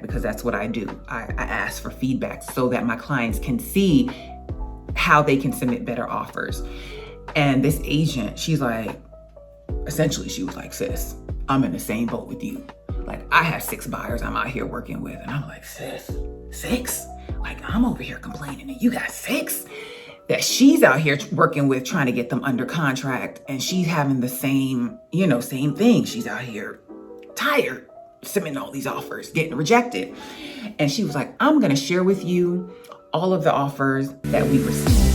because that's what I do. I ask for feedback so that my clients can see how they can submit better offers. And this agent, she's like, essentially she was like, sis, I'm in the same boat with you. Like, I have 6 buyers I'm out here working with. And I'm like, sis, 6? Like, I'm over here complaining and you got 6? That she's out here working with, trying to get them under contract. And she's having the same, same thing. She's out here tired, submitting all these offers, getting rejected. And she was like, I'm gonna share with you all of the offers that we received.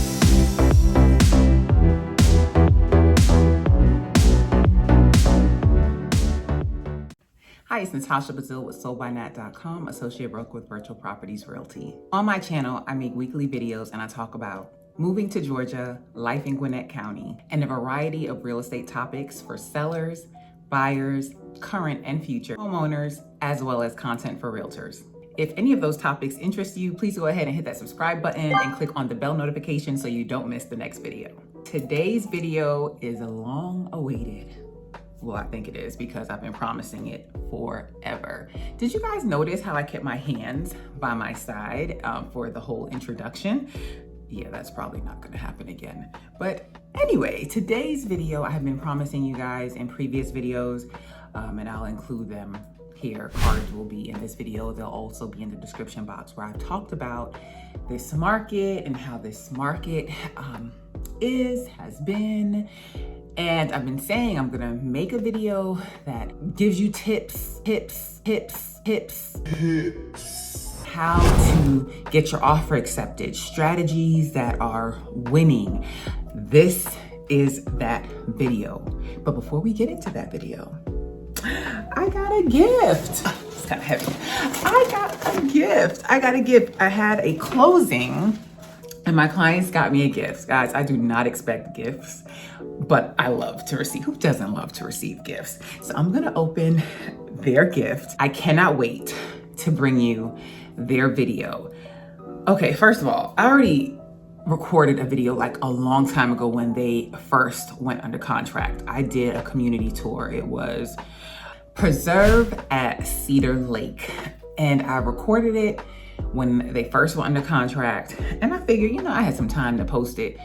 Hi, it's Natasha Bazil with SoldByNat.com, associate broker with Virtual Properties Realty. On my channel, I make weekly videos and I talk about moving to Georgia, life in Gwinnett County, and a variety of real estate topics for sellers, buyers, current and future homeowners, as well as content for realtors. If any of those topics interest you, please go ahead and hit that subscribe button and click on the bell notification so you don't miss the next video. Today's video is a long awaited. Well, I think it is because I've been promising it forever. Did you guys notice how I kept my hands by my side for the whole introduction? Yeah, that's probably not gonna happen again. But anyway, today's video I have been promising you guys in previous videos, and I'll include them here. Cards will be in this video. They'll also be in the description box where I've talked about this market and how this market has been. And I've been saying I'm gonna make a video that gives you tips, how to get your offer accepted, strategies that are winning. This is that video. But before we get into that video, I got a gift. It's kind of heavy. I got a gift. I had a closing and my clients got me a gift. Guys, I do not expect gifts, but I love to receive. Who doesn't love to receive gifts? So I'm gonna open their gift. I cannot wait to bring you their video. Okay, first of all, I already recorded a video like a long time ago when they first went under contract. I did a community tour. It was Preserve at Cedar Lake. And I recorded it when they first went under contract. And I figured, I had some time to post it.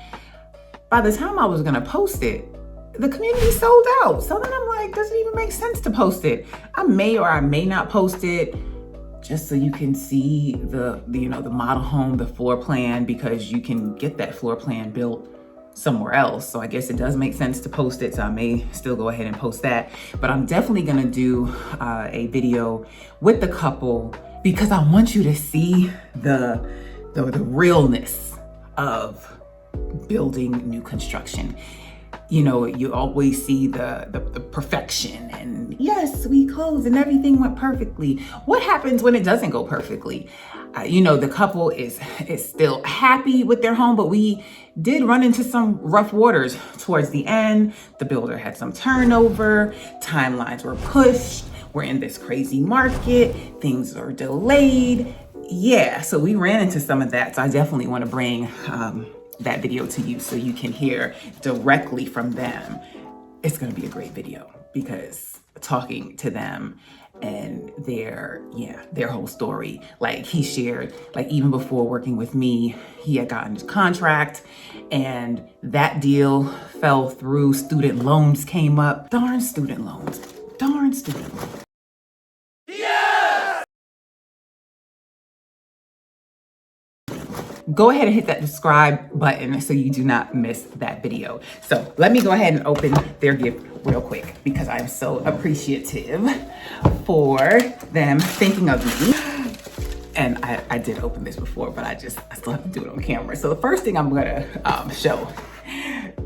By the time I was gonna post it, the community sold out. So then I'm like, does it even make sense to post it? I may or I may not post it just so you can see the model home, the floor plan, because you can get that floor plan built somewhere else. So I guess it does make sense to post it. So I may still go ahead and post that, but I'm definitely gonna do a video with the couple because I want you to see the realness of building new construction. You always see the perfection and yes, we closed and everything went perfectly. What happens when it doesn't go perfectly? The couple is still happy with their home, but we did run into some rough waters towards the end. The builder had some turnover, timelines were pushed. We're in this crazy market, things are delayed. Yeah, so we ran into some of that. So I definitely want to bring that video to you so you can hear directly from them. It's gonna be a great video because talking to them and their whole story, like he shared, like even before working with me, he had gotten his contract and that deal fell through. Student loans came up. Darn student loans. Go ahead and hit that subscribe button so you do not miss that video. So let me go ahead and open their gift real quick because I'm so appreciative for them thinking of me. And I did open this before, but I still have to do it on camera. So the first thing I'm gonna show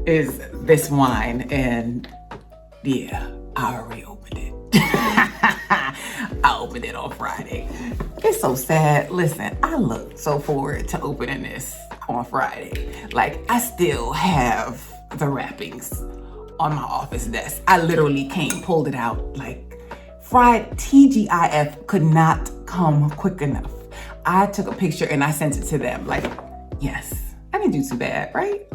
is this wine. And yeah, I already opened it. I opened it on Friday. It's so sad. Listen, I look so forward to opening this on Friday. Like, I still have the wrappings on my office desk. I literally pulled it out like Friday. TGIF could not come quick enough. I took a picture and I sent it to them. Like, yes, I didn't do too bad, right?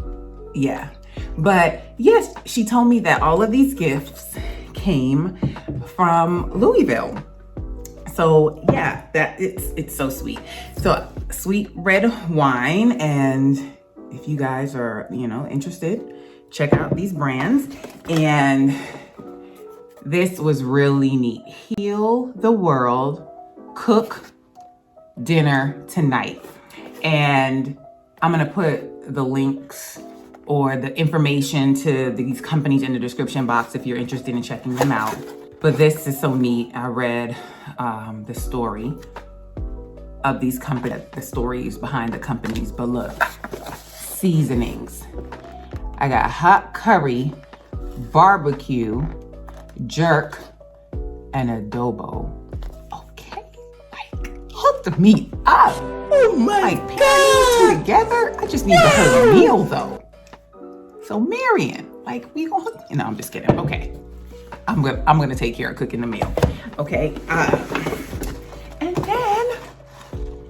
Yeah. But yes, she told me that all of these gifts came from Louisville. So yeah, it's so sweet. So sweet red wine, and if you guys are, interested, check out these brands. And this was really neat. Heal the world, cook dinner tonight. And I'm gonna put the links or the information to these companies in the description box if you're interested in checking them out. But this is so neat. I read the story of these companies, the stories behind the companies. But look, seasonings. I got hot curry, barbecue, jerk, and adobo. Okay, hook me up. Oh my God. Two together. I just need the whole meal though. So Marian, we gonna hook? No, I'm just kidding. Okay, I'm gonna take care of cooking the meal. Okay, and then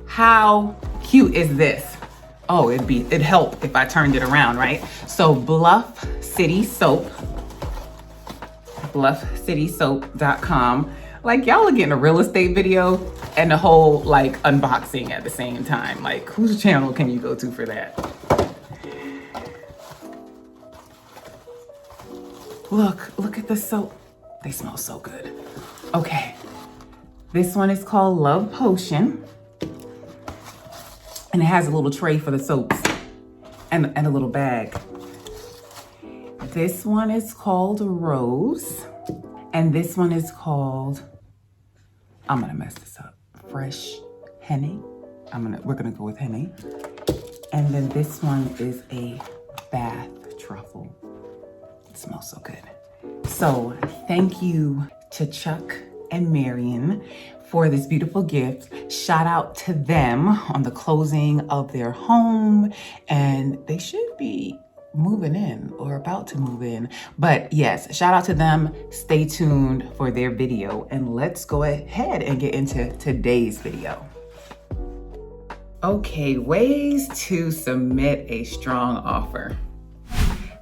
how cute is this? Oh, it'd help if I turned it around, right? So Bluff City Soap, bluffcitysoap.com. Y'all are getting a real estate video and the whole unboxing at the same time. Whose channel can you go to for that? Look at the soap. They smell so good. Okay, this one is called Love Potion. And it has a little tray for the soaps and a little bag. This one is called Rose. And this one is called, I'm gonna mess this up, Fresh Henny. We're gonna go with Henny. And then this one is a bath truffle. It smells so good. So thank you to Chuck and Marian for this beautiful gift. Shout out to them on the closing of their home, and they should be moving in or about to move in. But yes, shout out to them. Stay tuned for their video, and let's go ahead and get into today's video. Okay, ways to submit a strong offer.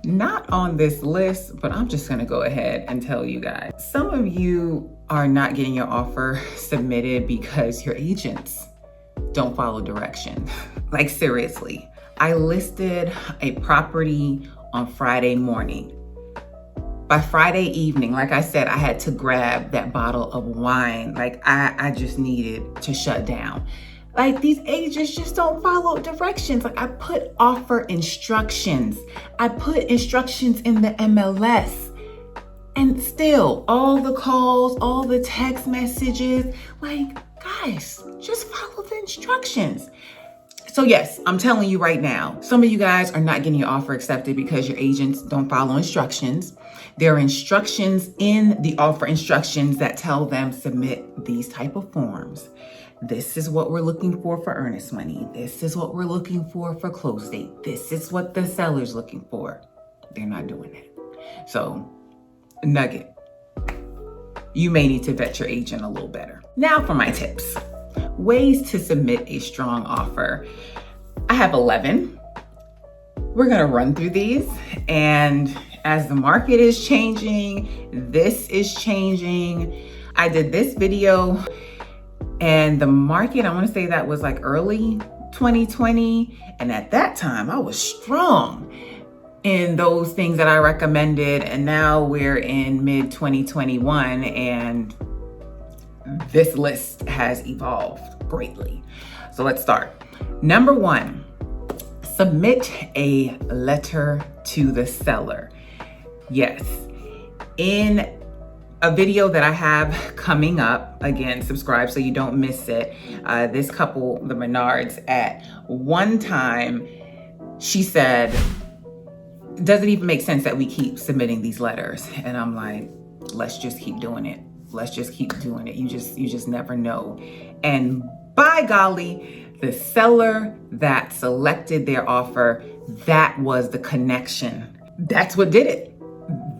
Not on this list, but I'm just gonna go ahead and tell you guys. Some of you are not getting your offer submitted because your agents don't follow direction. Seriously. I listed a property on Friday morning. By Friday evening, like I said, I had to grab that bottle of wine. I just needed to shut down. These agents just don't follow directions. I put offer instructions. I put instructions in the MLS. And still, all the calls, all the text messages, guys, just follow the instructions. So yes, I'm telling you right now, some of you guys are not getting your offer accepted because your agents don't follow instructions. There are instructions in the offer instructions that tell them submit these type of forms. This is what we're looking for earnest money. This is what we're looking for close date. This is what the seller's looking for. They're not doing it. So, nugget. You may need to vet your agent a little better. Now for my tips. Ways to submit a strong offer. I have 11. We're gonna run through these, and as the market is changing, this is changing. I did this video and the market, I wanna say that was early 2020. And at that time I was strong in those things that I recommended. And now we're in mid 2021 and this list has evolved greatly. So let's start. Number 1, submit a letter to the seller. Yes, in a video that I have coming up, again, subscribe so you don't miss it. This couple, the Menards, at one time, she said, does it even make sense that we keep submitting these letters? And I'm like, let's just keep doing it. Let's just keep doing it. You just never know. And by golly, the seller that selected their offer, that was the connection. That's what did it.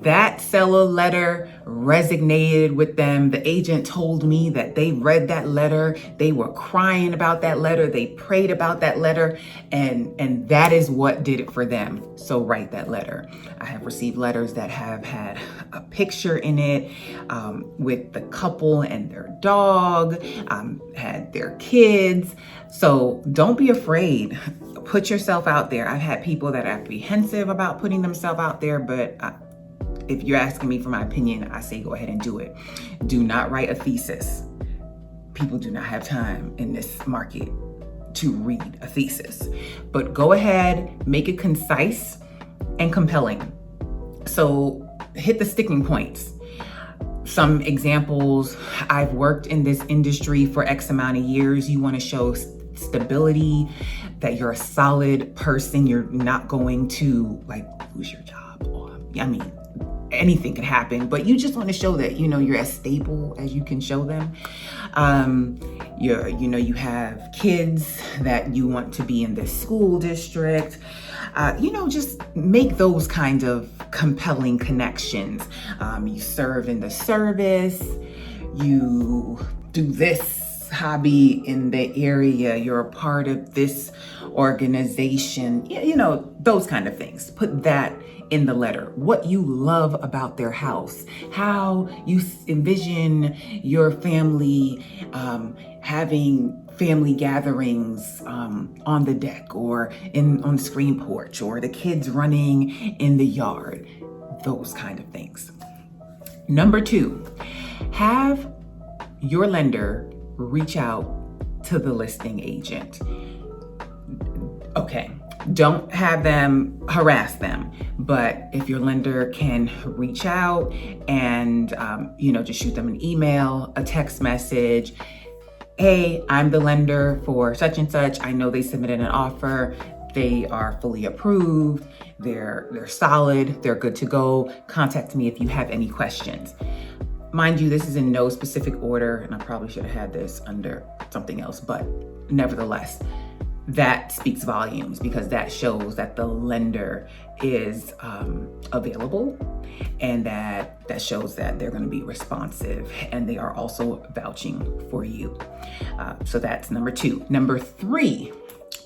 That seller letter resonated with them. The agent told me that they read that letter. They were crying about that letter. They prayed about that letter. And that is what did it for them. So write that letter. I have received letters that have had a picture in it with the couple and their dog, had their kids. So don't be afraid. Put yourself out there. I've had people that are apprehensive about putting themselves out there, but if you're asking me for my opinion, I say go ahead and do it. Do not write a thesis. People do not have time in this market to read a thesis. But go ahead, make it concise and compelling. So hit the sticking points. Some examples, I've worked in this industry for X amount of years. You want to show stability, that you're a solid person. You're not going to like lose your job. Or, I mean, anything can happen, but you just want to show that, you know, you're as stable as you can show them. You have kids that you want to be in this school district. Just make those kinds of compelling connections. You serve in the service, you do this hobby in the area, you're a part of this organization, those kind of things. Put that in the letter. What you love about their house, how you envision your family having family gatherings on the deck or on the screen porch, or the kids running in the yard, those kind of things. Number 2, have your lender reach out to the listing agent. Okay, don't have them harass them, but if your lender can reach out and, just shoot them an email, a text message. Hey, I'm the lender for such and such. I know they submitted an offer. They are fully approved. They're solid. They're good to go. Contact me if you have any questions. Mind you, this is in no specific order, and I probably should have had this under something else, but nevertheless, that speaks volumes because that shows that the lender is available, and that shows that they're going to be responsive, and they are also vouching for you. So that's number 2. Number 3,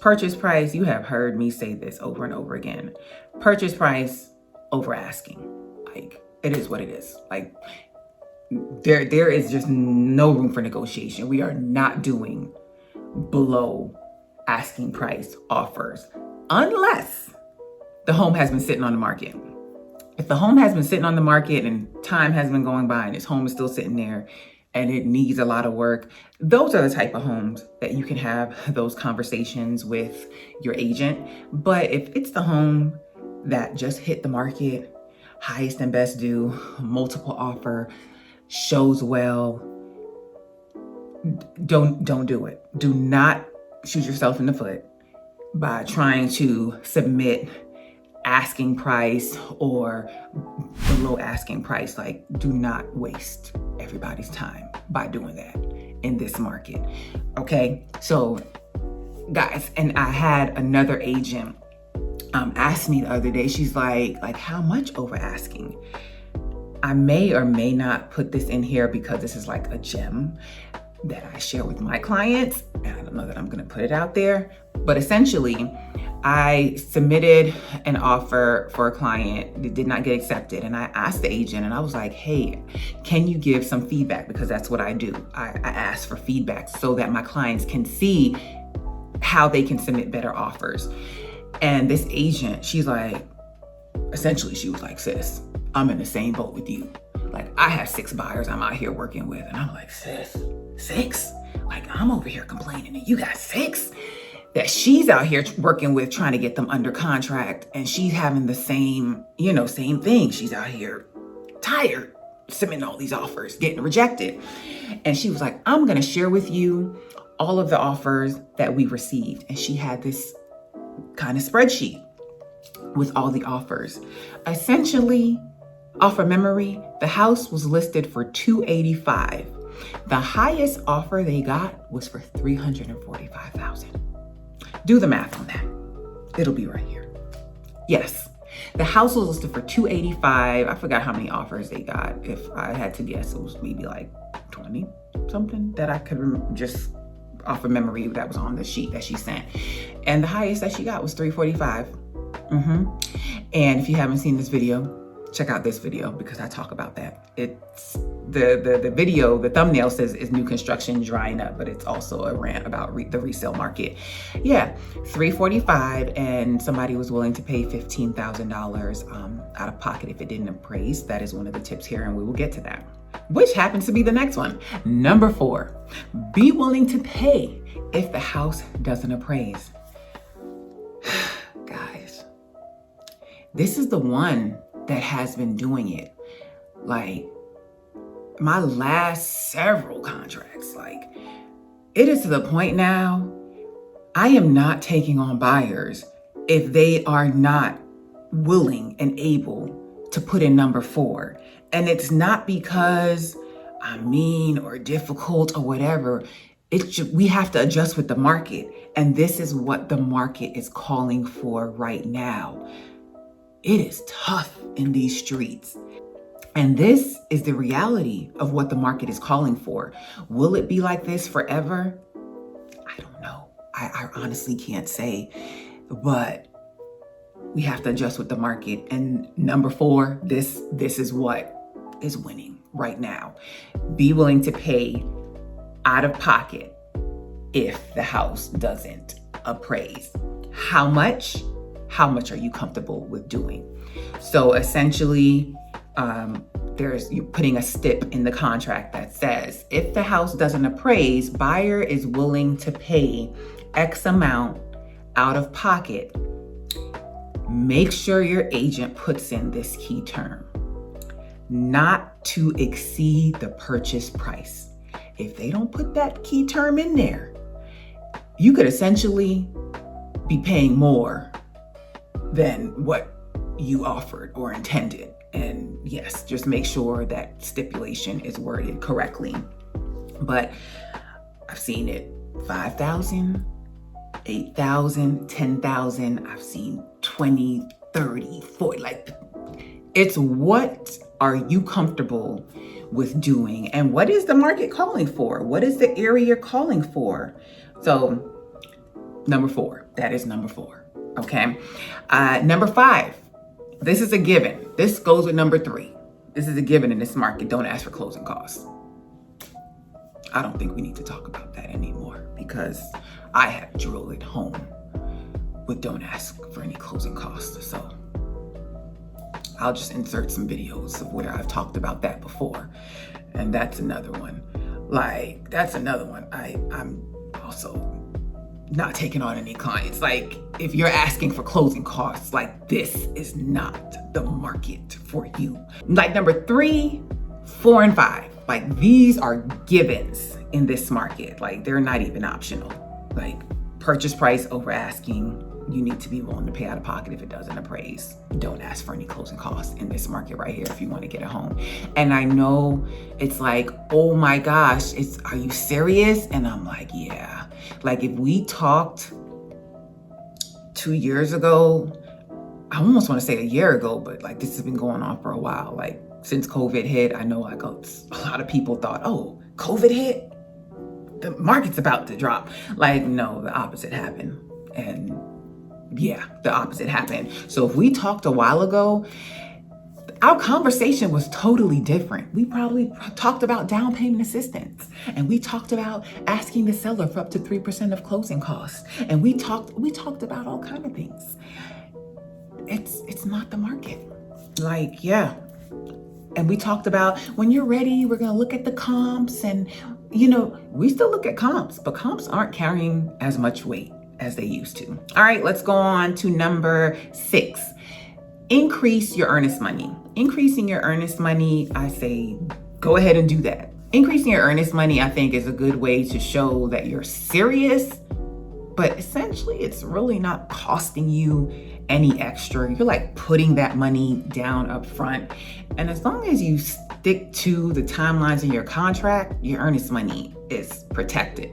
purchase price. You have heard me say this over and over again. Purchase price over asking. Like, it is what it is. Like, there is just no room for negotiation. We are not doing below asking price offers unless the home has been sitting on the market. If the home has been sitting on the market and time has been going by and this home is still sitting there and it needs a lot of work, those are the type of homes that you can have those conversations with your agent. But if it's the home that just hit the market, highest and best due, multiple offer, shows well, don't do it. Do not shoot yourself in the foot by trying to submit asking price or below asking price. Like, do not waste everybody's time by doing that in this market. Okay, so guys, and I had another agent ask me the other day, she's like how much over asking? I may or may not put this in here because this is like a gem that I share with my clients. And I don't know that I'm going to put it out there, but essentially I submitted an offer for a client that did not get accepted. And I asked the agent and I was like, hey, can you give some feedback? Because that's what I do. I ask for feedback so that my clients can see how they can submit better offers. And this agent, she was like, sis, I'm in the same boat with you. Like, I have 6 buyers I'm out here working with. And I'm like, sis, 6? Like, I'm over here complaining and you got 6? That she's out here working with, trying to get them under contract. And she's having the same thing. She's out here tired, submitting all these offers, getting rejected. And she was like, I'm going to share with you all of the offers that we received. And she had this kind of spreadsheet with all the offers. Essentially, offer memory, the house was listed for $285,000. The highest offer they got was for $345,000. Do the math on that. It'll be right here. Yes, The house was listed for $285. I forgot how many offers they got. If I had to guess, it was maybe like 20 something that I could just off of memory that was on the sheet that she sent. And the highest that she got was $345. And if you haven't seen this video, check out this video because I talk about that. It's the video, the thumbnail says is new construction drying up, but it's also a rant about the resale market. Yeah, $345, and somebody was willing to pay $15,000 out of pocket if it didn't appraise. That is one of the tips here, and we will get to that, which happens to be the next one. Number 4, be willing to pay if the house doesn't appraise. Guys, this is the one that has been doing it. Like my last several contracts, like it is to the point now, I am not taking on buyers if they are not willing and able to put in number 4. And it's not because I'm mean or difficult or whatever. It's just, we have to adjust with the market. And this is what the market is calling for right now. It is tough in these streets. And this is the reality of what the market is calling for. Will it be like this forever? I don't know. I honestly can't say, but we have to adjust with the market. And number 4, this is what is winning right now. Be willing to pay out of pocket if the house doesn't appraise. How much? How much are you comfortable with doing? So essentially, you're putting a stip in the contract that says, if the house doesn't appraise, buyer is willing to pay X amount out of pocket. Make sure your agent puts in this key term, not to exceed the purchase price. If they don't put that key term in there, you could essentially be paying more than what you offered or intended. And yes, just make sure that stipulation is worded correctly. But I've seen it 5,000, 8,000, 10,000. I've seen 20, 30, 40. Like, it's what are you comfortable with doing? And what is the market calling for? What is the area calling for? So number 4, that is number 4. Okay. Number 5, this is a given. This goes with number 3. This is a given in this market. Don't ask for closing costs. I don't think we need to talk about that anymore because I have drilled it home with don't ask for any closing costs. So I'll just insert some videos of where I've talked about that before. And that's another one. Like, that's another one. I'm also not taking on any clients. Like, if you're asking for closing costs, like, this is not the market for you. Like number 3, 4, and 5, like these are givens in this market. Like, they're not even optional. Like, purchase price over asking, you need to be willing to pay out of pocket if it doesn't appraise. Don't ask for any closing costs in this market right here if you want to get a home. And I know it's like, oh my gosh, are you serious? And I'm like, yeah. Like, if we talked 2 years ago, I almost want to say a year ago, but like this has been going on for a while. Like since COVID hit, I know like a lot of people thought, oh, COVID hit, the market's about to drop. Like, no, the opposite happened. And yeah, the opposite happened. So if we talked a while ago, our conversation was totally different. We probably talked about down payment assistance, and we talked about asking the seller for up to 3% of closing costs. And we talked about all kinds of things. It's not the market. Like, yeah. And we talked about when you're ready, we're going to look at the comps, and we still look at comps, but comps aren't carrying as much weight as they used to. All right, let's go on to number 6. Increase your earnest money. Increasing your earnest money, I say, go ahead and do that. Increasing your earnest money, I think, is a good way to show that you're serious, but essentially it's really not costing you any extra. You're like putting that money down up front. And as long as you stick to the timelines in your contract, your earnest money is protected.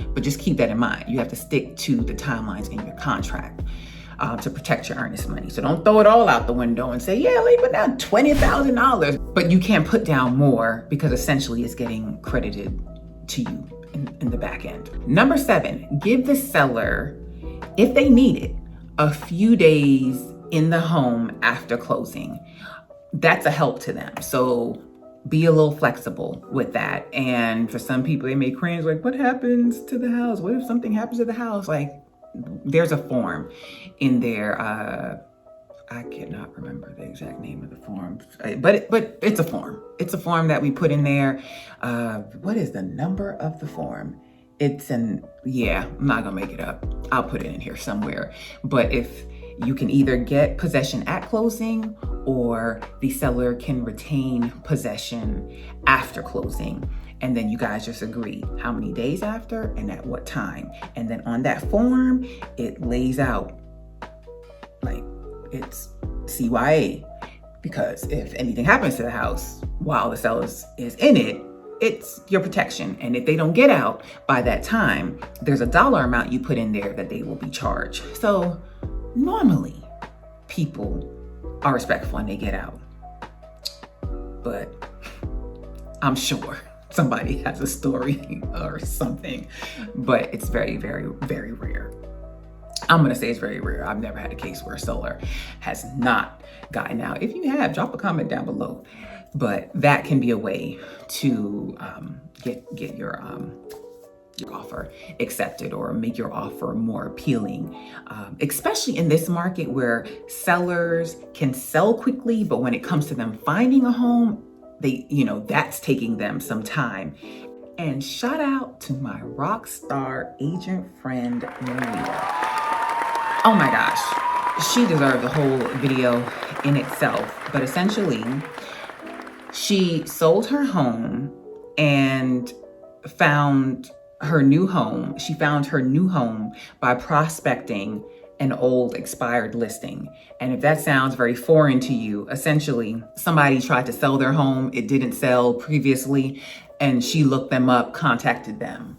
But just keep that in mind. You have to stick to the timelines in your contract. to protect your earnest money. So don't throw it all out the window and say, yeah, let me put down $20,000. But you can't put down more because essentially it's getting credited to you in the back end. Number 7, give the seller, if they need it, a few days in the home after closing. That's a help to them. So be a little flexible with that. And for some people, they may cringe, like, what happens to the house? What if something happens to the house? Like, there's a form in there. I cannot remember the exact name of the form, but it's a form. It's a form that we put in there. What is the number of the form? I'm not gonna make it up. I'll put it in here somewhere. But if you can either get possession at closing, or the seller can retain possession after closing. And then you guys just agree how many days after and at what time. And then on that form, it lays out like it's CYA. Because if anything happens to the house while the seller is in it, it's your protection. And if they don't get out by that time, there's a dollar amount you put in there that they will be charged. So normally people are respectful and they get out. But I'm sure somebody has a story or something, but it's very, very, very rare. I'm gonna say it's very rare. I've never had a case where a seller has not gotten out. If you have, drop a comment down below. But that can be a way to get your offer accepted or make your offer more appealing, especially in this market where sellers can sell quickly, but when it comes to them finding a home, that's taking them some time. And shout out to my rock star agent friend, Nereida. Oh my gosh, she deserves a whole video in itself. But essentially, she sold her home and found her new home. She found her new home by prospecting an old expired listing. And if that sounds very foreign to you, essentially somebody tried to sell their home. It didn't sell previously. And she looked them up, contacted them,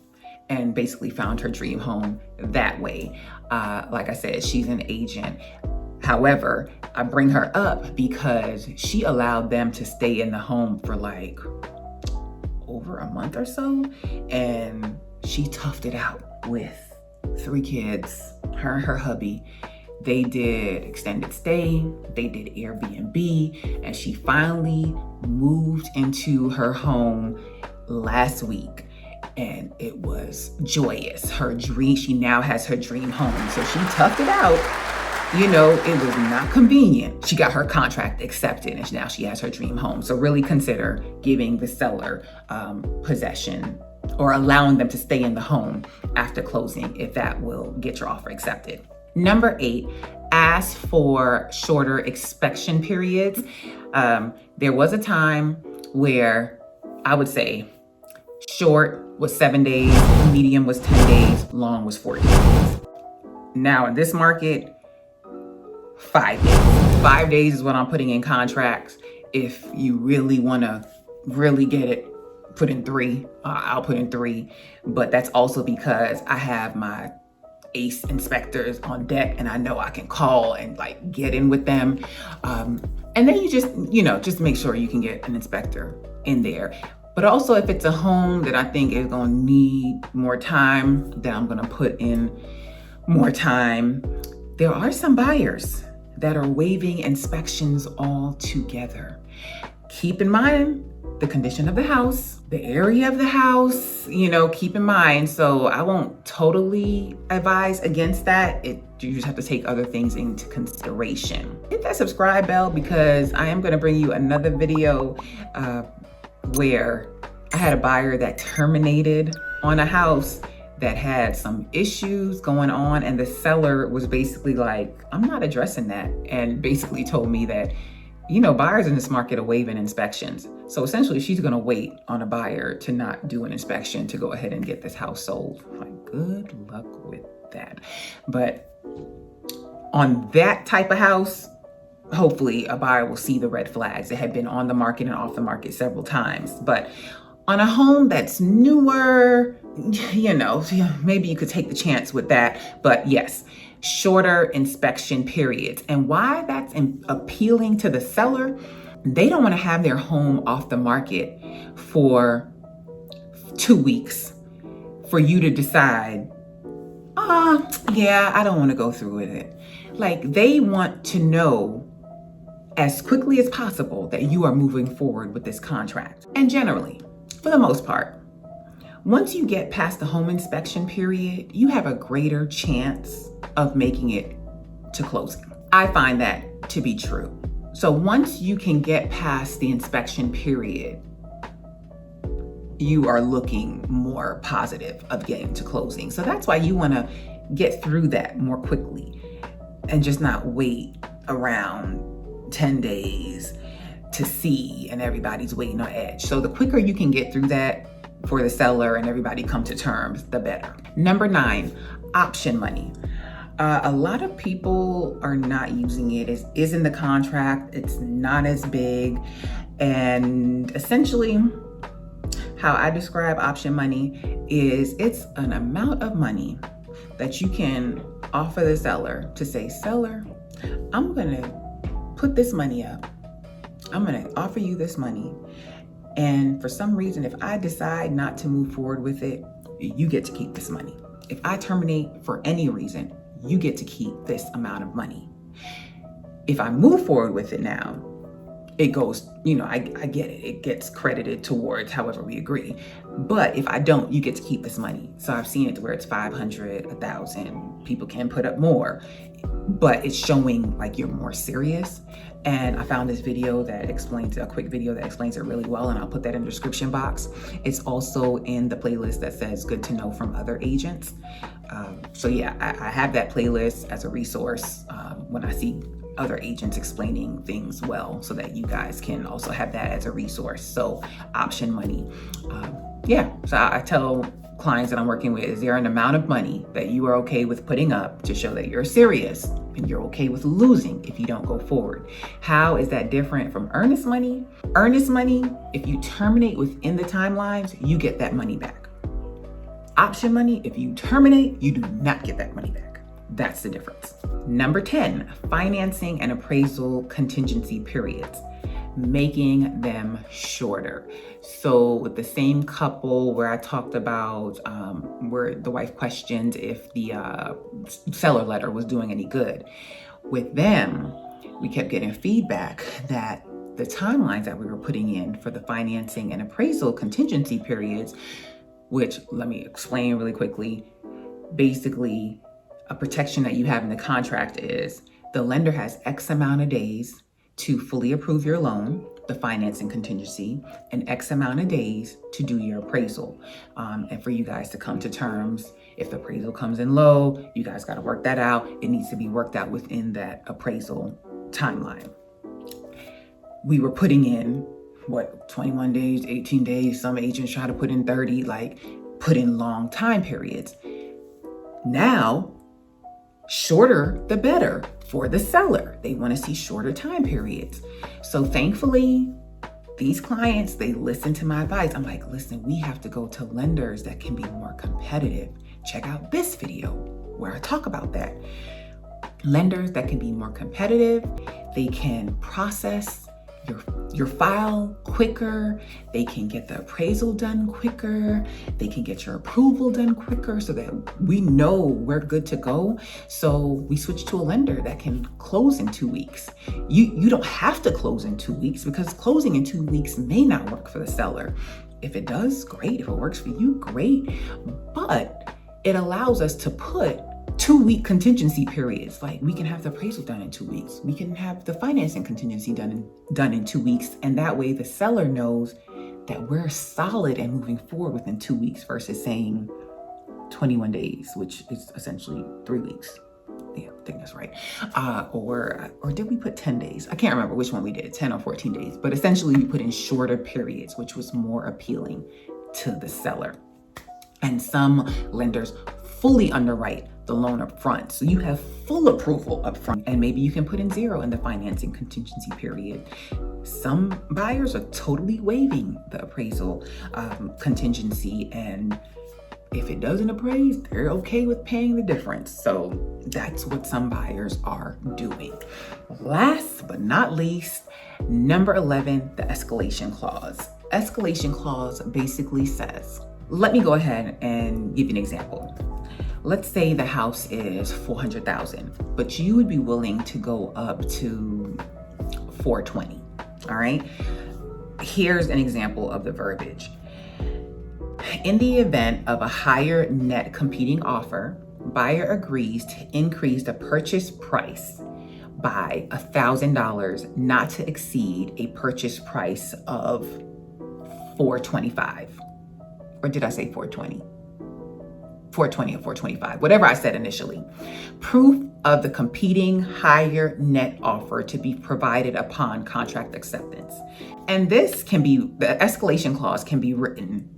and basically found her dream home that way. Like I said, she's an agent. However, I bring her up because she allowed them to stay in the home for like over a month or so. And she toughed it out with 3 kids, her and her hubby. They did extended stay, they did Airbnb, and she finally moved into her home last week. And it was joyous. She now has her dream home. So she toughed it out. It was not convenient. She got her contract accepted and now she has her dream home. So really consider giving the seller possession or allowing them to stay in the home after closing if that will get your offer accepted. Number 8, ask for shorter inspection periods. There was a time where I would say short was 7 days, medium was 10 days, long was 14 days. Now in this market, 5 days. 5 days is what I'm putting in contracts. If you really want to really get it, put in 3. I'll put in 3. But that's also because I have my ace inspectors on deck and I know I can call and like get in with them. And then you just make sure you can get an inspector in there. But also if it's a home that I think is going to need more time, then I'm going to put in more time. There are some buyers that are waiving inspections altogether. Keep in mind the condition of the house, the area of the house, keep in mind. So I won't totally advise against that. You just have to take other things into consideration. Hit that subscribe bell because I am going to bring you another video where I had a buyer that terminated on a house that had some issues going on, and the seller was basically like, I'm not addressing that, and basically told me that, buyers in this market are waiving inspections. So essentially she's gonna wait on a buyer to not do an inspection to go ahead and get this house sold. Like, good luck with that. But on that type of house, hopefully a buyer will see the red flags. It had been on the market and off the market several times. But on a home that's newer, maybe you could take the chance with that. But yes, shorter inspection periods. And why that's appealing to the seller, they don't want to have their home off the market for 2 weeks for you to decide, yeah, I don't want to go through with it. Like, they want to know as quickly as possible that you are moving forward with this contract. And generally, for the most part, once you get past the home inspection period, you have a greater chance of making it to closing. I find that to be true. So once you can get past the inspection period, you are looking more positive of getting to closing. So that's why you want to get through that more quickly and just not wait around 10 days to see and everybody's waiting on edge. So the quicker you can get through that for the seller and everybody come to terms, the better. Number 9, option money. A lot of people are not using it. It is in the contract. It's not as big. And essentially, how I describe option money is it's an amount of money that you can offer the seller to say, seller, I'm gonna put this money up. I'm gonna offer you this money. And for some reason, if I decide not to move forward with it, you get to keep this money. If I terminate for any reason, you get to keep this amount of money. If I move forward with it now, it goes, I get it. It gets credited towards however we agree. But if I don't, you get to keep this money. So I've seen it to where it's 500, 1,000. People can put up more, but it's showing like you're more serious. And I found this video that explains, a quick video that explains it really well, and I'll put that in the description box. It's also in the playlist that says good to know from other agents. So yeah, I have that playlist as a resource when I see other agents explaining things well, so that you guys can also have that as a resource. So option money. So I tell clients that I'm working with, is there an amount of money that you are okay with putting up to show that you're serious and you're okay with losing if you don't go forward? How is that different from earnest money? Earnest money, if you terminate within the timelines, you get that money back. Option money, if you terminate, you do not get that money back. That's the difference. Number 10, financing and appraisal contingency periods, making them shorter. So with the same couple where I talked about where the wife questioned if the seller letter was doing any good, with them, we kept getting feedback that the timelines that we were putting in for the financing and appraisal contingency periods, which let me explain really quickly. Basically, a protection that you have in the contract is the lender has X amount of days to fully approve your loan, the financing contingency, and X amount of days to do your appraisal. And for you guys to come to terms. If the appraisal comes in low, you guys got to work that out. It needs to be worked out within that appraisal timeline. We were putting in 21 days, 18 days. Some agents try to put in 30, put in long time periods. Now, shorter the better for the seller. They want to see shorter time periods. So thankfully, these clients, they listen to my advice. I'm like, listen, we have to go to lenders that can be more competitive. Check out this video where I talk about that. Lenders that can be more competitive, they can process your file quicker, they can get the appraisal done quicker, they can get your approval done quicker, so that we know we're good to go. So we switch to a lender that can close in 2 weeks. You don't have to close in 2 weeks, because closing in 2 weeks may not work for the seller. If it does, great. If it works for you, great. But it allows us to put 2-week contingency periods. Like, we can have the appraisal done in 2 weeks. We can have the financing contingency done in 2 weeks. And that way the seller knows that we're solid and moving forward within 2 weeks versus saying 21 days, which is essentially 3 weeks. Yeah, I think that's right. Or did we put 10 days? I can't remember which one we did, 10 or 14 days. But essentially we put in shorter periods, which was more appealing to the seller. And some lenders fully underwrite the loan up front. So you have full approval up front, and maybe you can put in 0 in the financing contingency period. Some buyers are totally waiving the appraisal contingency and if it doesn't appraise, they're okay with paying the difference. So that's what some buyers are doing. Last but not least, number 11, the escalation clause. Escalation clause basically says, let me go ahead and give you an example. Let's say the house is $400,000, but you would be willing to go up to $420,000. All right. Here's an example of the verbiage. In the event of a higher net competing offer, buyer agrees to increase the purchase price by $1,000, not to exceed a purchase price of $425,000. Or did I say $420,000? $420,000 or $425,000, whatever I said initially. Proof of the competing higher net offer to be provided upon contract acceptance. And this can be, the escalation clause can be written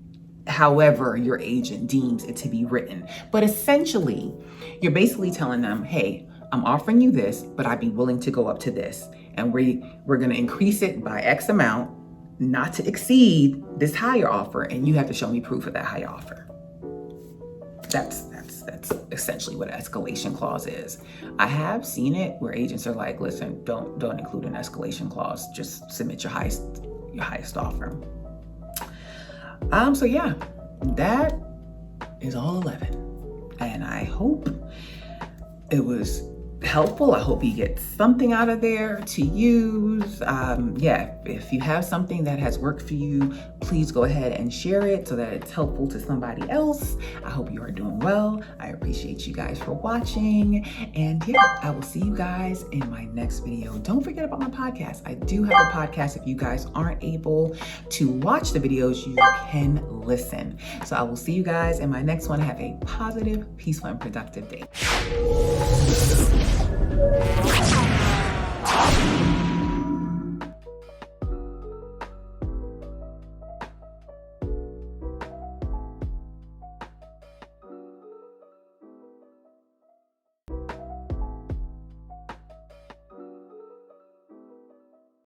however your agent deems it to be written. But essentially, you're basically telling them, hey, I'm offering you this, but I'd be willing to go up to this. And we're going to increase it by X amount, not to exceed this higher offer. And you have to show me proof of that higher offer. That's essentially what an escalation clause is. I have seen it where agents are like, listen, don't include an escalation clause. Just submit your highest offer. So yeah, that is all 11. And I hope it was helpful. I hope you get something out of there to use. Yeah, if you have something that has worked for you, please go ahead and share it so that it's helpful to somebody else. I hope you are doing well. I appreciate you guys for watching. And yeah, I will see you guys in my next video. Don't forget about my podcast. I do have a podcast. If you guys aren't able to watch the videos, you can listen. So I will see you guys in my next one. Have a positive, peaceful, and productive day.